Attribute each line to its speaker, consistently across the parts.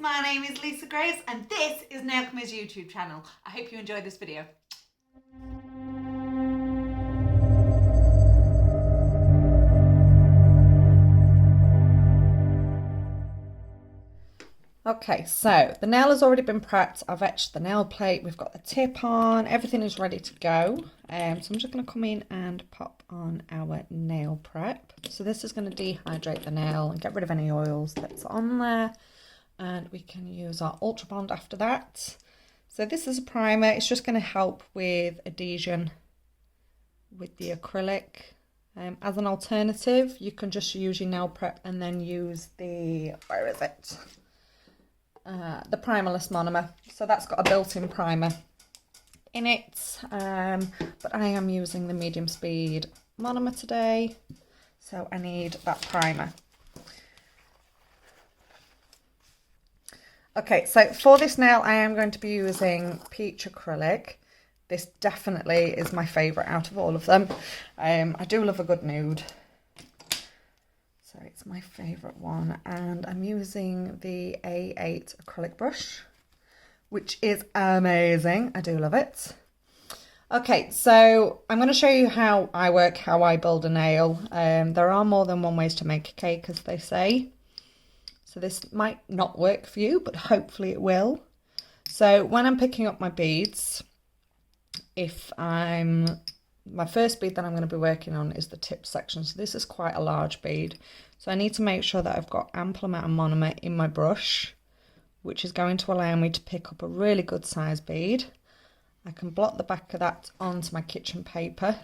Speaker 1: my name is Lisa Grace and this is Nailchemy's YouTube channel. I hope you enjoyed this video. Okay, so the nail has already been prepped. I've etched the nail plate, we've got the tip on, everything is ready to go. So I'm just going to come in and pop on our nail prep. So this is going to dehydrate the nail and get rid of any oils that's on there. And we can use our Ultra Bond after that. So this is a primer, it's just going to help with adhesion with the acrylic. As an alternative, you can just use your nail prep and then use the, where is it? The primerless monomer. So that's got a built-in primer in it, but I am using the medium speed monomer today, so I need that primer. Okay, so for this nail I am going to be using peach acrylic. This definitely is my favourite out of all of them. I do love a good nude. So it's my favourite one, and I'm using the A8 acrylic brush, which is amazing. I do love it. Okay, so I'm going to show you how I work, how I build a nail. There are more than one ways to make a cake, as they say. So this might not work for you, but hopefully it will. So when I'm picking up my beads, my first bead that I'm going to be working on is the tip section. So this is quite a large bead. So I need to make sure that I've got ample amount of monomer in my brush, which is going to allow me to pick up a really good size bead. I can blot the back of that onto my kitchen paper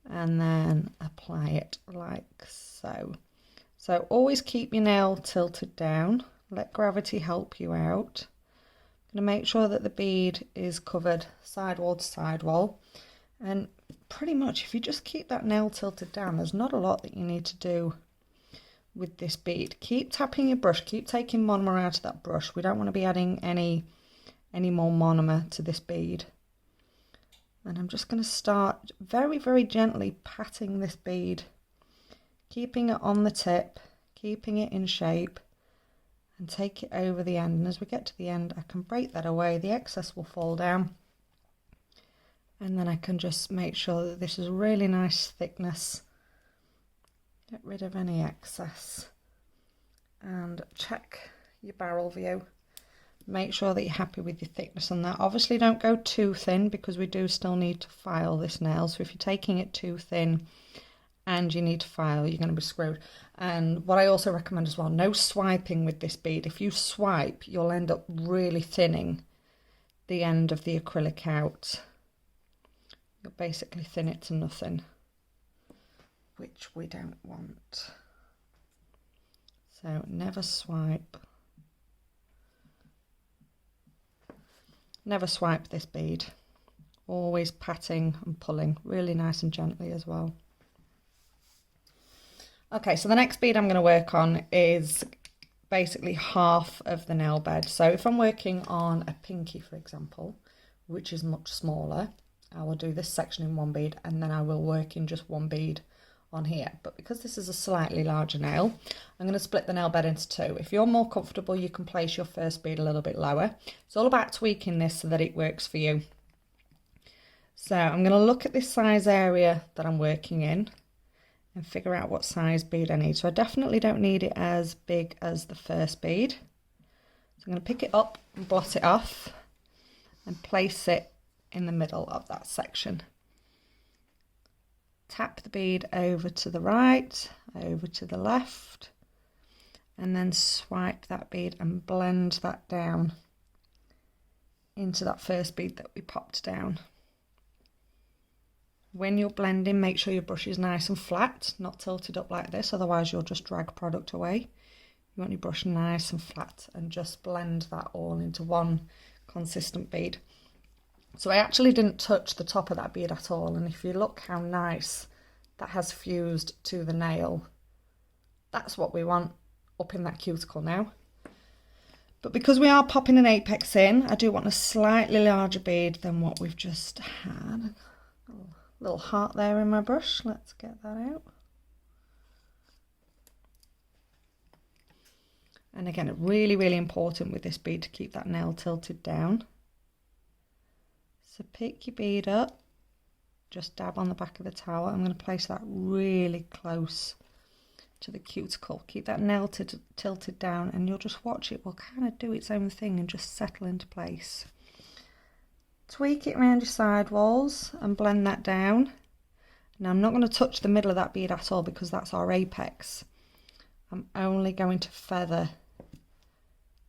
Speaker 1: and then apply it like so. So always keep your nail tilted down. Let gravity help you out. I'm going to make sure that the bead is covered sidewall to sidewall. And pretty much if you just keep that nail tilted down, there's not a lot that you need to do with this bead. Keep tapping your brush, keep taking monomer out of that brush. We don't want to be adding any more monomer to this bead. And I'm just going to start very, very gently patting this bead, keeping it on the tip, keeping it in shape, and take it over the end. And as we get to the end, I can break that away, the excess will fall down. And then I can just make sure that this is really nice thickness. Get rid of any excess. And check your barrel view. Make sure that you're happy with your thickness on that. Obviously don't go too thin because we do still need to file this nail. So if you're taking it too thin and you need to file, you're going to be screwed. And what I also recommend as well, no swiping with this bead. If you swipe, you'll end up really thinning the end of the acrylic out. You'll basically thin it to nothing, which we don't want. So never swipe. Never swipe this bead. Always patting and pulling, really nice and gently as well. Okay, so the next bead I'm going to work on is basically half of the nail bed. So if I'm working on a pinky, for example, which is much smaller, I will do this section in one bead and then I will work in just one bead on here. But because this is a slightly larger nail, I'm going to split the nail bed into two. If you're more comfortable, you can place your first bead a little bit lower. It's all about tweaking this so that it works for you. So I'm going to look at this size area that I'm working in and figure out what size bead I need. So I definitely don't need it as big as the first bead. So I'm going to pick it up and blot it off and place it in the middle of that section. Tap the bead over to the right, over to the left, and then swipe that bead and blend that down into that first bead that we popped down. When you're blending, make sure your brush is nice and flat, not tilted up like this, otherwise you'll just drag product away. You want your brush nice and flat and just blend that all into one consistent bead. So I actually didn't touch the top of that bead at all, and if you look how nice that has fused to the nail, that's what we want up in that cuticle now. But because we are popping an apex in, I do want a slightly larger bead than what we've just had. Little heart there in my brush, let's get that out. And again, really, really important with this bead to keep that nail tilted down. So pick your bead up, just dab on the back of the towel. I'm going to place that really close to the cuticle. Keep that nail tilted down, and you'll just watch it will kind of do its own thing and just settle into place. Tweak it around your side walls and blend that down. Now I'm not going to touch the middle of that bead at all because that's our apex. I'm only going to feather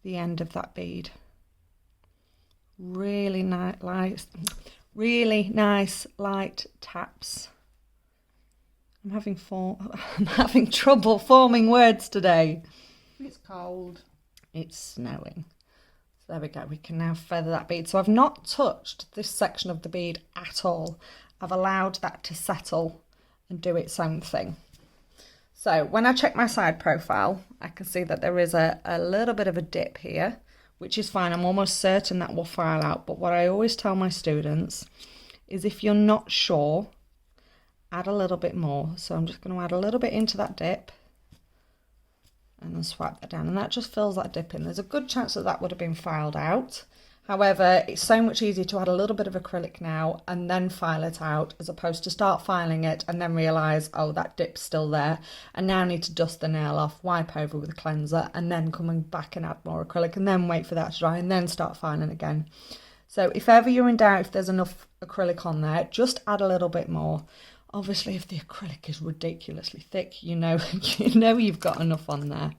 Speaker 1: the end of that bead. Really nice light taps. I'm having trouble forming words today.
Speaker 2: It's cold.
Speaker 1: It's snowing. So there we go. We can now feather that bead. So I've not touched this section of the bead at all. I've allowed that to settle and do its own thing. So when I check my side profile, I can see that there is a little bit of a dip here, which is fine. I'm almost certain that will file out. But what I always tell my students is if you're not sure, add a little bit more. So I'm just going to add a little bit into that dip and then swipe that down. And that just fills that dip in. There's a good chance that that would have been filed out. However, it's so much easier to add a little bit of acrylic now and then file it out, as opposed to start filing it and then realise, oh, that dip's still there, and now I need to dust the nail off, wipe over with a cleanser, and then coming back and add more acrylic, and then wait for that to dry, and then start filing again. So if ever you're in doubt if there's enough acrylic on there, just add a little bit more. Obviously, if the acrylic is ridiculously thick, you know you've got enough on there.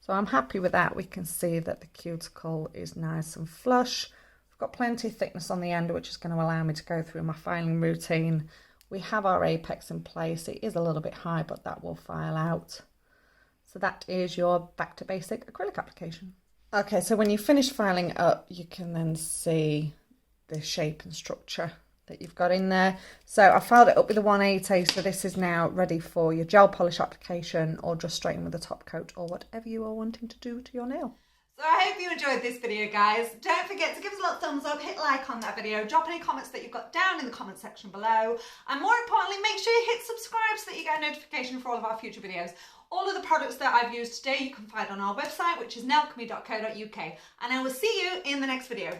Speaker 1: So I'm happy with that. We can see that the cuticle is nice and flush. We've got plenty of thickness on the end, which is going to allow me to go through my filing routine. We have our apex in place. It is a little bit high, but that will file out. So that is your back to basic acrylic application. Okay, so when you finish filing up, you can then see the shape and structure that you've got in there. So I filed it up with a 180, so this is now ready for your gel polish application or just straight in with a top coat or whatever you are wanting to do to your nail.
Speaker 2: So I hope you enjoyed this video, guys. Don't forget to give us a little thumbs up, hit like on that video, drop any comments that you've got down in the comment section below, and more importantly, make sure you hit subscribe so that you get a notification for all of our future videos. All of the products that I've used today you can find on our website, which is nailchemy.co.uk, and I will see you in the next video.